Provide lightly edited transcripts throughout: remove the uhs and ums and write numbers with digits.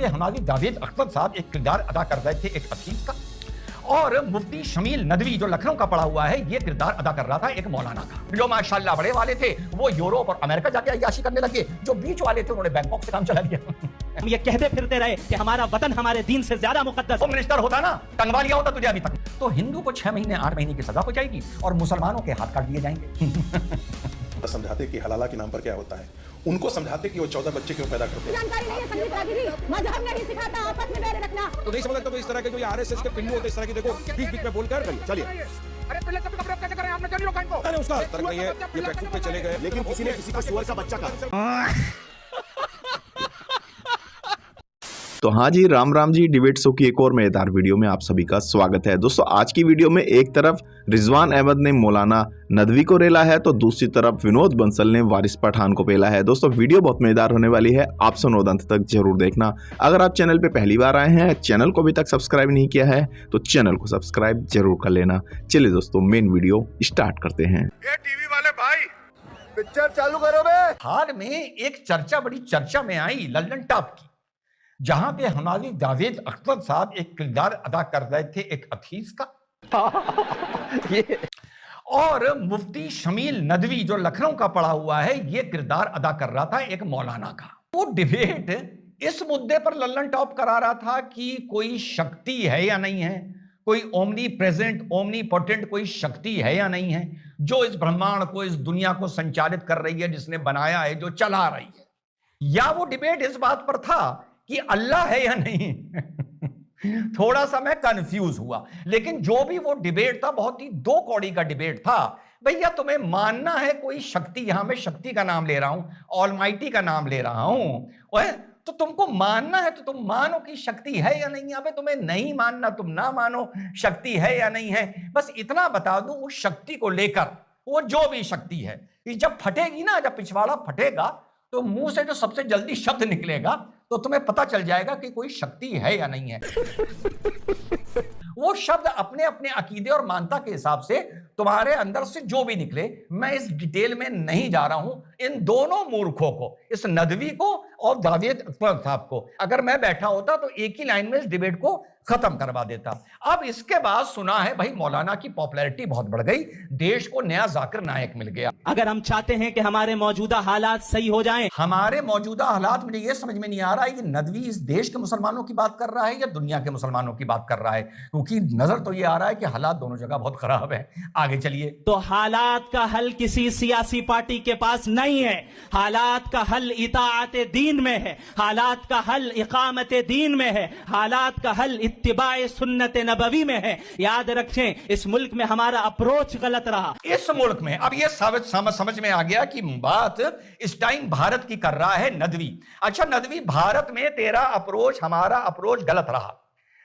पे हमारी जावेद अख्तर साहब एक किरदार अदा कर रहे थे एक हदीस का, और मुफ्ती शमील नदवी जो लखनऊ का पड़ा हुआ है ये किरदार अदा कर रहा था एक मौलाना का। जो माशाल्लाह बड़े वाले थे वो यूरोप और अमेरिका जाके अय्याशी करने लगे, जो बीच वाले थे उन्होंने बैंकॉक से काम चला लिया। हम ये कहते फिरते रहे कि हमारा वतन हमारे दीन से ज्यादा मुकद्दस। वो मिनिस्टर होता ना, टंगवा लिया होता तुझे अभी तक। तो हिंदू को 6 महीने 8 महीने की सजा हो जाएगी और मुसलमानों के हाथ काट दिए जाएंगे। समझाते कि हलाला के नाम पर क्या होता है, उनको समझाते कि वो 14 बच्चे क्यों पैदा करते हैं। जानकारी नहीं है, संगीत राजी भी मजहब नहीं सिखाता आपस में बैर रखना। तो नहीं समझ लगता तो इस तरह के जो ये आरएसएस के पिल्लू होते हैं, इस तरह की देखो बीच बीच में बोलकर चलिए। अरे पहले सब कपड़े कैसे करें, आपने जानी रोका इनको। अरे उसका तर्क नहीं है, ये प्लेटफॉर्म पे चले गए, लेकिन किसी ने किसी का सुअर का बच्चा कहा। तो हाँ जी, राम राम जी, डिबेट शो की एक और मजेदार वीडियो में आप सभी का स्वागत है। दोस्तों आज की वीडियो में एक तरफ रिजवान अहमद ने मौलाना नदवी को रेला है तो दूसरी तरफ विनोद बंसल ने वारिस पठान को पेला है। दोस्तों वीडियो बहुत मजेदार होने वाली है, आप सुनो अंत तक जरूर देखना। अगर आप चैनल पे पहली बार आए हैं, चैनल को अभी तक सब्सक्राइब नहीं किया है तो चैनल को सब्सक्राइब जरूर कर लेना। चलिए दोस्तों मेन वीडियो स्टार्ट करते हैं। ये टीवी वाले भाई पिक्चर चालू करो बे। हाल में एक चर्चा बड़ी चर्चा में आई लल्लन टॉप की, जहां पे हमारी जावेद अख्तर साहब एक किरदार अदा कर रहे थे एक हदीस का, और मुफ्ती शमील नदवी जो लखनऊ का पड़ा हुआ है ये किरदार अदा कर रहा था एक मौलाना का। वो डिबेट इस मुद्दे पर लल्लन टॉप करा रहा था कि कोई शक्ति है या नहीं है, कोई ओमनी प्रेजेंट ओमनी पोटेंट कोई शक्ति है या नहीं है जो इस ब्रह्मांड को, इस दुनिया को संचालित कर रही है, जिसने बनाया है, जो चला रही है। या वो डिबेट इस बात पर था कि अल्लाह है या नहीं। थोड़ा सा मैं कंफ्यूज हुआ, लेकिन जो भी वो डिबेट था बहुत ही दो कौड़ी का डिबेट था। भैया तुम्हें मानना है कोई शक्ति, यहां मैं शक्ति का नाम ले रहा हूं, ऑलमाइटी का नाम ले रहा हूं, तो तुमको मानना है तो तुम मानो कि शक्ति है या नहीं। अबे तुम्हें नहीं मानना, तुम ना मानो शक्ति है या नहीं है। बस इतना बता दूं उस शक्ति को लेकर, वो जो भी शक्ति है जब फटेगी ना, जब पिछवाड़ा फटेगा तो मुंह से जो सबसे जल्दी शब्द निकलेगा तो तुम्हें पता चल जाएगा कि कोई शक्ति है या नहीं है। वो शब्द अपने अपने अकीदे और मानता के हिसाब से तुम्हारे अंदर से जो भी निकले, मैं इस डिटेल में नहीं जा रहा हूं। इन दोनों मूर्खों को, इस नदवी को और जावेद अख्तर साहब को, अगर मैं बैठा होता तो एक ही लाइन में इस डिबेट को खत्म करवा देता। अब इसके बाद सुना है भाई मौलाना की पॉपुलैरिटी बहुत बढ़ गई, देश को नया जाकिर नायक मिल गया। अगर हम चाहते हैं कि हमारे मौजूदा हालात सही हो जाएं, हमारे मौजूदा हालात, मुझे यह समझ में नहीं आ रहा है कि नदवी इस देश के मुसलमानों की बात कर रहा है या दुनिया के मुसलमानों की बात कर रहा है, क्योंकि नजर तो यह आ रहा है कि हालात दोनों जगह बहुत खराब है। आगे चलिए। तो हालात का हल किसी सियासी पार्टी के पास नहीं है। हालात का हल इताअत दीन में है, हालात का हल इकामत दीन में है, हालात का हल इत्तिबाए सुन्नत नबवी में है। याद रखें इस मुल्क में हमारा अप्रोच गलत रहा। इस मुल्क में अब ये समझ में आ गया कि बात इस टाइम भारत की कर रहा है नदवी। अच्छा नदवी, भारत में तेरा अप्रोच, हमारा अप्रोच गलत रहा।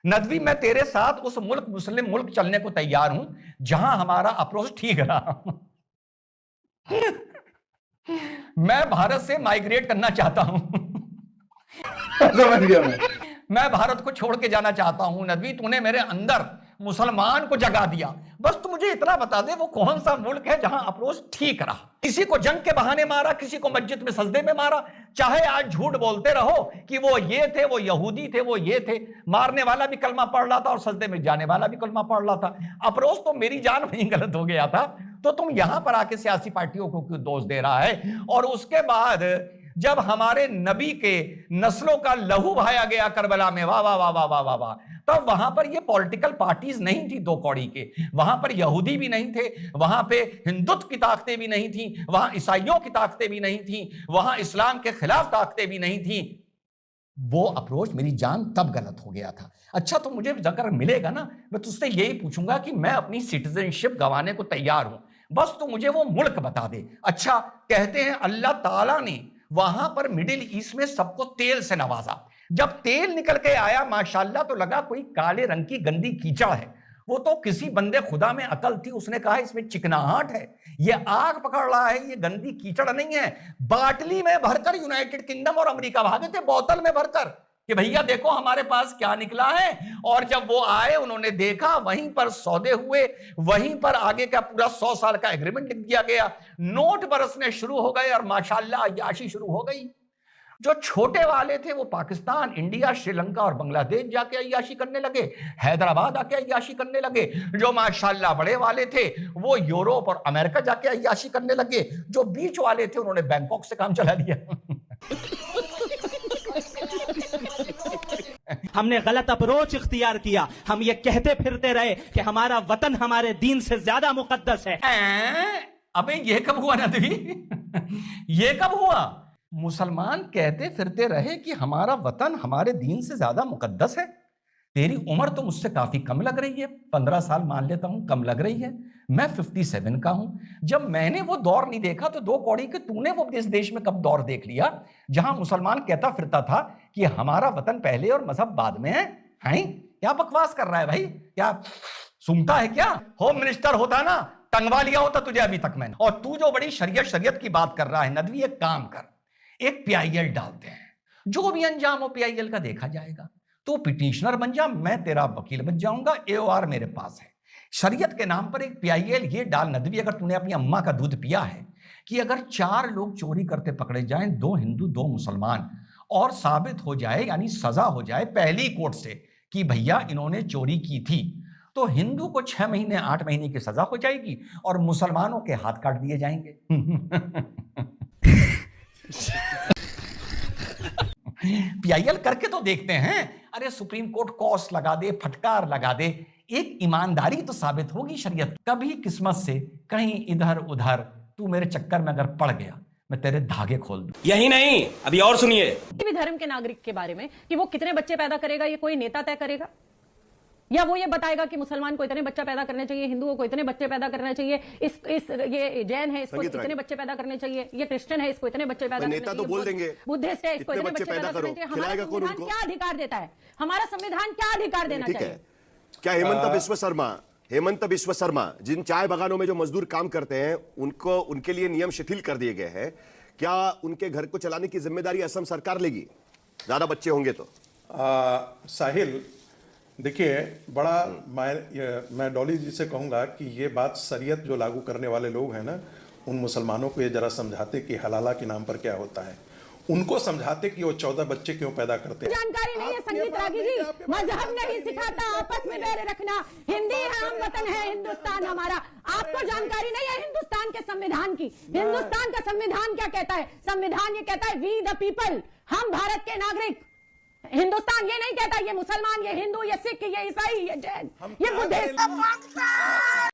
नदवी, मैं तेरे साथ उस मुल्क, मुस्लिम मुल्क चलने को तैयार हूं जहां हमारा अप्रोच ठीक रहा। मैं भारत से माइग्रेट करना चाहता हूं। समझ गया मैं भारत को छोड़ के जाना चाहता हूं। नदवी, तूने मेरे अंदर मुसलमान को जगा दिया। बस तू मुझे इतना बता दे वो कौन सा मुल्क है जहां अप्रोच ठीक रहा। किसी को जंग के बहाने मारा, किसी को मस्जिद में सजदे में मारा, चाहे आज झूठ बोलते रहो कि वो ये थे, वो यहूदी थे, वो ये थे। मारने वाला भी कलमा पढ़ रहा था और सजदे में जाने वाला भी कलमा पढ़ रहा था। अप्रोच तो मेरी जान वहीं गलत हो गया था, तो तुम यहां पर आके सियासी पार्टियों को क्यों दोष दे रहा है। और उसके बाद जब हमारे नबी के नस्लों का लहू बहाया गया करबला में, वाह वाह वाह वाह वाह वाह वाह, तब वहां पर ये पॉलिटिकल पार्टीज नहीं थी दो कौड़ी के। वहां पर यहूदी भी नहीं थे, वहां पे हिंदुत्व की ताकतें भी नहीं थी, वहां ईसाइयों की ताकतें भी नहीं थी, वहां इस्लाम के खिलाफ ताकतें भी नहीं थी। वो अप्रोच मेरी जान तब गलत हो गया था। अच्छा तो मुझे अगर मिलेगा ना, मैं तुझसे यही पूछूंगा कि मैं अपनी सिटीजनशिप गंवाने को तैयार हूं, बस तू मुझे वो मुल्क बता दे। अच्छा, कहते हैं अल्लाह ताला ने वहां पर मिडिल ईस्ट में सबको तेल से नवाजा। जब तेल निकल के आया माशाल्लाह तो लगा कोई काले रंग की गंदी कीचड़ है। वो तो किसी बंदे खुदा में अकल थी, उसने कहा इसमें चिकनाहट है, ये आग पकड़ रहा है, ये गंदी कीचड़ नहीं है। बाटली में भरकर यूनाइटेड किंगडम और अमेरिका भागे थे, बोतल में भरकर, कि भैया देखो हमारे पास क्या निकला है। और जब वो आए, उन्होंने देखा, वहीं पर सौदे हुए, वहीं पर आगे का पूरा 100 साल का एग्रीमेंट लिख दिया गया। नोट बरसने शुरू हो गए और माशाल्लाह अय्याशी शुरू हो गई। जो छोटे वाले थे वो पाकिस्तान, इंडिया, श्रीलंका और बांग्लादेश जाके अय्याशी करने लगे, हैदराबाद आके अय्याशी करने लगे। जो माशाल्लाह बड़े वाले थे वो यूरोप और अमेरिका जाके अय्याशी करने लगे। जो बीच वाले थे उन्होंने बैंकॉक से काम चला लिया। हमने गलत अप्रोच इख्तियार किया। हम ये कहते फिरते रहे कि हमारा वतन हमारे दीन से ज्यादा मुकद्दस है। अबे ये कब हुआ नदवी? ये कब हुआ? मुसलमान कहते फिरते रहे कि हमारा वतन हमारे दीन से ज्यादा मुकद्दस है। तेरी उम्र तो मुझसे काफी कम लग रही है, 15 साल मान लेता हूं कम लग रही है। मैं 57 का हूं। जब मैंने वो दौर नहीं देखा तो दो कौड़ी के तूने वो इस देश में कब दौर देख लिया जहां मुसलमान कहता फिरता था कि हमारा वतन पहले और मजहब बाद में है? हैं? क्या बकवास कर रहा है भाई? क्या सुनता है क्या? होम मिनिस्टर होता ना, टंगवा लिया होता तुझे अभी तक मैंने। और तू जो बड़ी शरीयत की बात कर रहा है नदवी, एक काम कर, एक PIL डालते हैं, जो भी अंजाम हो PIL का देखा जाएगा। तो पिटिशनर बन जा, मैं तेरा वकील बन जाऊंगा, AOR मेरे पास है। शरीयत के नाम पर एक PIL ये डाल नदवी, अगर तूने अपनी अम्मा का दूध पिया है, कि अगर 4 लोग चोरी करते पकड़े जाएं, 2 हिंदू 2 मुसलमान, और साबित हो जाए यानी सजा हो जाए पहली कोर्ट से कि भैया इन्होंने चोरी की थी, तो हिंदू को 6 महीने 8 महीने की सजा हो जाएगी और मुसलमानों के हाथ काट दिए जाएंगे। PIL करके तो देखते हैं। अरे सुप्रीम कोर्ट कॉस लगा दे, फटकार लगा दे, एक ईमानदारी तो साबित होगी शरीयत। कभी किस्मत से कहीं इधर उधर तू मेरे चक्कर में अगर पड़ गया, मैं तेरे धागे खोल दूं। यही नहीं, अभी और सुनिए। किसी भी धर्म के नागरिक के बारे में कि वो कितने बच्चे पैदा करेगा, ये कोई नेता तय करेगा? या वो ये बताएगा कि मुसलमान को इतने बच्चा पैदा करने चाहिए, हिंदुओं को इतने बच्चे पैदा करने चाहिए, ये जैन है इसको इतने बच्चे पैदा करने चाहिए, ये क्रिश्चियन है इसको इतने बच्चे पैदा करने चाहिए, तो बोल देंगे बुद्धिस्ट है इसको इतने बच्चे पैदा करने चाहिए। हमारा संविधान क्या अधिकार देता है? हमारा संविधान क्या अधिकार देना चाहिए? क्या हेमंत बिस्व शर्मा जिन चाय बागानों में जो मजदूर काम करते हैं उनको उनके लिए नियम शिथिल कर दिए गए हैं, क्या उनके घर को चलाने की जिम्मेदारी असम सरकार लेगी ज्यादा बच्चे होंगे तो? साहिल देखिए, बड़ा मैं डॉली जी से कहूंगा कि ये बात शरीयत जो लागू करने वाले लोग हैं ना, उन मुसलमानों को ये जरा समझाते कि हलाला के नाम पर क्या होता है, उनको समझाते कि वो 14 बच्चे क्यों पैदा करते हैं। जानकारी नहीं है संगीत रागी जी, मजहब नहीं सिखाता आपस में बैर रखना, हिंदी है, हम वतन है हिंदुस्तान हमारा। आपको जानकारी नहीं है हिंदुस्तान के संविधान की? हिंदुस्तान का संविधान क्या कहता है? संविधान ये कहता है वी द पीपल, हम भारत के नागरिक। हिंदुस्तान ये नहीं कहता ये मुसलमान, ये हिंदू, ये सिख, ये ईसाई, ये जैन, ये बुद्धिस्ट।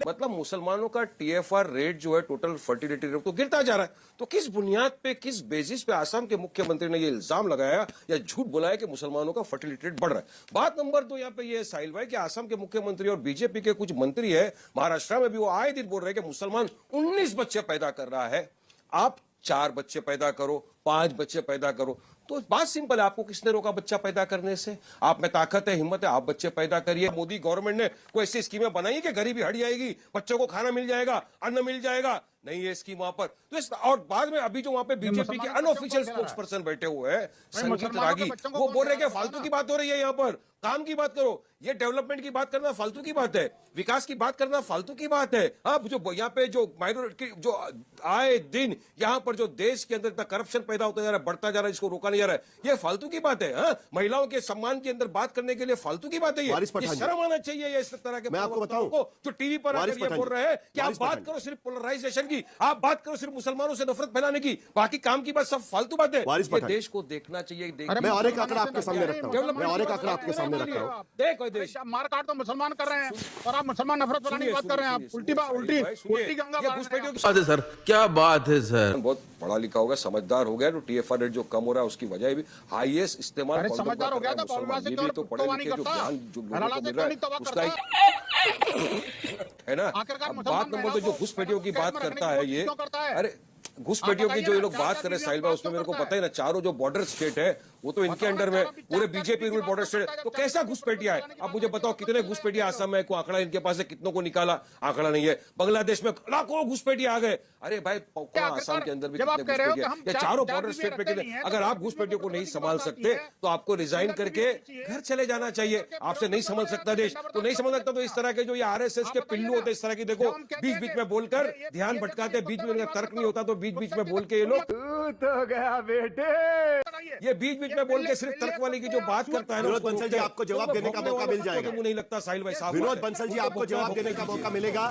मतलब मुसलमानों का TFR रेट जो है, टोटल फर्टिलिटी रेट, तो गिरता जा रहा है। तो किस बुनियाद पे, किस बेसिस पे आसाम के मुख्यमंत्री ने ये इल्जाम लगाया या झूठ बोला है कि मुसलमानों का फर्टिलिटी रेट बढ़ रहा है? बात नंबर 2 यहाँ पे ये साहिल भाई कि आसाम के मुख्यमंत्री और बीजेपी के कुछ मंत्री है महाराष्ट्र में भी, वो आए दिन बोल रहे हैं कि मुसलमान 19 बच्चे पैदा कर रहा है, आप 4 बच्चे पैदा करो, 5 बच्चे पैदा करो। तो बात सिंपल है, आपको किसने रोका बच्चा पैदा करने से? आप में ताकत है, हिम्मत है, आप बच्चे पैदा करिए। मोदी गवर्नमेंट ने कोई ऐसी स्कीमें बनाई कि गरीबी हट जाएगी, बच्चों को खाना मिल जाएगा, अन्न मिल जाएगा? नहीं है स्कीम वहां पर। तो और बाद में अभी जो वहां पे बीजेपी के अनऑफिशियल स्पोक्स पर्सन बैठे हुए हैं संगीत रागी, वो बोल रहे हैं कि फालतू की बात हो रही है, यहाँ पर काम की बात करो, ये डेवलपमेंट की बात करना फालतू की बात है, विकास की बात करना फालतू की बात है। अब जो यहाँ पे जो माइनॉरिटी जो आए दिन यहाँ पर जो देश के अंदर इतना करप्शन पैदा होता जा रहा है, बढ़ता जा रहा है, इसको रोका नहीं जा रहा है, ये फालतू की बात है। हाँ, महिलाओं के सम्मान के अंदर बात करने के लिए फालतू की बात है, ये शर्म आना चाहिए। ये इस तरह के मैं आपको बताऊं, जो टीवी पर आकर ये बोल रहे हैं कि आप बात करो सिर्फ पोलराइजेशन की, आप बात करो सिर्फ मुसलमानों से नफरत फैलाने की, बाकी काम की बात सब फालतू बात है। ये देश को देखना चाहिए। मैं और एक आंकड़ा आपके सामने रखता हूं, मैं और एक आंकड़ा आपके सामने रखता हूं। देखो देश मार काट तो मुसलमान कर रहे हैं और आप मुसलमान नफरत फैलाने की बात कर रहे हैं। आप उल्टी गंगा घुसपैठियों की बात है सर, क्या बात है सर। बहुत पढ़ा लिखा होगा, समझदार हो गया, तो TFR रेट जो कम हो रहा है उसकी वजह भी हाईएस्ट इस्तेमाल समझदार हो गया था, तो पढ़े लिखे जो ज्ञान जो लोगों को मिल रहा है उसका है ना। बात नंबर 2 जो घुसपैठियों की बात करता है ये, अरे घुसपैठियों की जो ये लोग बात कर रहे हैं साहिल भाई, उसमें मेरे को पता है ना, चारों जो बॉर्डर स्टेट है वो तो इनके अंडर में, पूरे बीजेपी रूल बॉर्डर स्टेट, तो कैसा घुसपैठिया है? अब मुझे बताओ कितने घुसपैठिया आसाम में, कोई आंकड़ा इनके पास है कितनों को निकाला? आंकड़ा नहीं है। बांग्लादेश में लाखों घुसपैठिया आ गए। अरे भाई आसाम के अंदर भी कितने घुसपैठिया, या चारों बॉर्डर स्टेट पे कितने? अगर आप घुसपैठियों को नहीं संभाल सकते तो आपको रिजाइन करके घर चले जाना चाहिए। आपसे नहीं संभल सकता देश, तो नहीं संभल सकता तो इस तरह के जो ये RSS के पिल्लू होते हैं, इस तरह की देखो बीच बीच में बोलकर ध्यान भटकाते, बीच में तर्क नहीं होता तो बीच बीच में बोल के ये लोग तो गया बेटे। ये बीच बीच में बोल के सिर्फ तर्क वाली की जो बात करता है ना, विनोद बंसल जी, आपको जवाब देने का मौका मिल जाएगा। मुझे नहीं लगता साहिल भाई साहब। विनोद बंसल जी, आपको जवाब देने का मौका मिलेगा,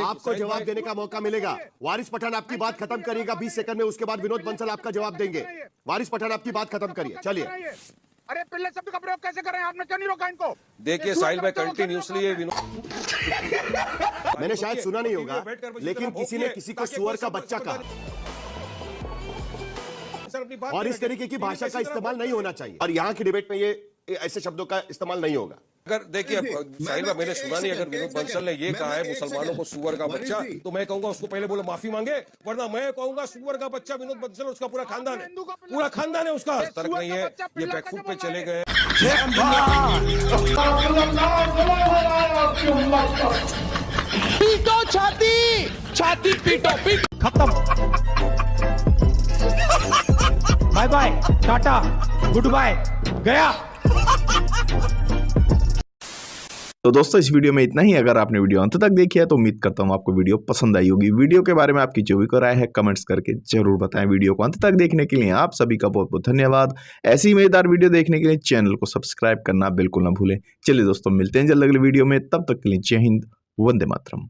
आपको जवाब देने का मौका मिलेगा। वारिस पठान आपकी बात खत्म करिएगा 20 सेकंड में, उसके बाद विनोद बंसल आपका जवाब देंगे। वारिस पठान आपकी बात खत्म करिए, चलिए। अरे पिल्ले शब्द का प्रयोग कैसे करें? आपने क्यों नहीं रोका इनको? देखिए साहिल भाई कंटिन्यूसली ये विनोद मैंने शायद सुना नहीं होगा, लेकिन किसी ने किसी को सुअर का बच्चा कहा, और इस तरीके की भाषा का इस्तेमाल नहीं होना चाहिए, और यहाँ की डिबेट में ये ऐसे शब्दों का इस्तेमाल नहीं होगा। अगर देखिए साहिल भाई, मैंने सुना नहीं, अगर विनोद बंसल ने ये कहा है मुसलमानों को सुअर का बच्चा, तो मैं कहूंगा उसको पहले बोलो माफी मांगे, वरना मैं कहूंगा सुअर का बच्चा विनोद बंसल और उसका पूरा खानदान है उसका। तर्क नहीं है, ये बैकफुट पे चले गए। पीटो छाती पीटो खत्म। Bye bye, tata, goodbye, गया। तो दोस्तों इस वीडियो में इतना ही। अगर आपने वीडियो अंत तक देखी है तो उम्मीद करता हूँ आपको वीडियो पसंद आई होगी। वीडियो के बारे में आपकी जो भी राय है कमेंट्स करके जरूर बताएं। वीडियो को अंत तक देखने के लिए आप सभी का बहुत बहुत धन्यवाद। ऐसी मजेदार वीडियो देखने के लिए चैनल को सब्सक्राइब करना बिल्कुल ना भूलें। चलिए दोस्तों, मिलते हैं जल्द अगले वीडियो में, तब तक के लिए जय हिंद, वंदे मातरम।